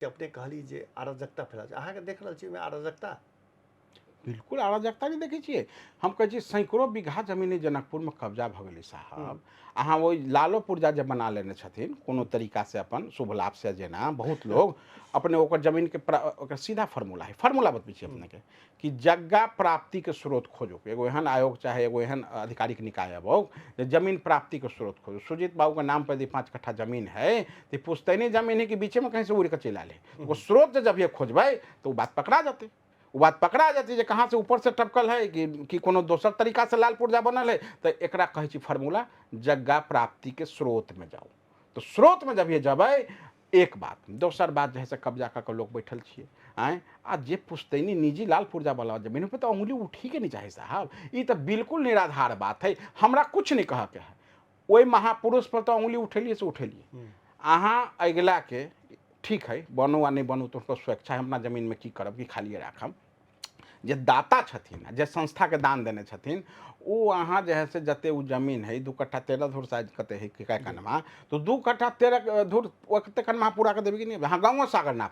कि अपने कहली जे अराजकता फैला छै, अहाँके देख रहल छी ओहिमे अराजकता? बिल्कुल अराजकता नहीं देखै छियै। हम कहै छी सैकड़ों बीघा जमीन जनकपुर में कब्जा भ गेलै हम्म, साहब। अहाँ ओइ लालो पुर्जा जे बना लेने छथिन कोनो तरीका से अपन शुभ लाभ से जेना बहुत लोग अपने ओकर जमीन के ओकर सीधा फार्मूला है, फार्मूला बतबै छी हम्म, अपने के कि जगह प्राप्ति के स्रोत खोजू। एगो एहन आयोग चाहे एगो एहन आधिकारिक निकाय अबो जे जमीन प्राप्ति के स्रोत खोजू। सुजीत बाबू के नाम पर यदि 5 कट्ठा जमीन है तो पुश्तैनी जमीन है कि बीचे में कहीं से उड़ के चल आले, वो हम्म, स्रोत जब ये खोजबै तो वो बात पकड़ा जाते। वो बात पकड़ा जाती है कहाँ से ऊपर से टपकल है कि कोनो दोसर तरीका से लाल पुर्जा बनल है, तो एकरा कहै छी फार्मूला जगह प्राप्ति के स्रोत में जाओ। तो स्रोत में जब ये जबै एक बात, दोसर बात जे है से कब्जा कर लोग बैठल छिए आए आ जे पुश्तैनी निजी लाल पुर्जा वाला जमीन पे तो उंगली उठी के नहीं चाहे साहब। ये तो बिल्कुल निराधार बात है, हमरा कुछ नहीं कह के है। ओहि महापुरुष पर तो उंगली उठेलिए से उठेलिए। हम्म, अहाँ अगिला के ठीक है बनू आ नहीं बनू तो उनको स्वेच्छा है, अपना जमीन में की करब कि खालिए राखब। जे दाता छथिन जे संस्था के दान देने छथिन वो अहाँ जे है से जते उ जमीन है 2 कट्ठा 13 धुर शायद कते है कै जी। कनमा, तो 2 कट्ठा 13 धुर ओते कनमा पूरा कर देबे कि नहीं। हाँ गाँव सागर ना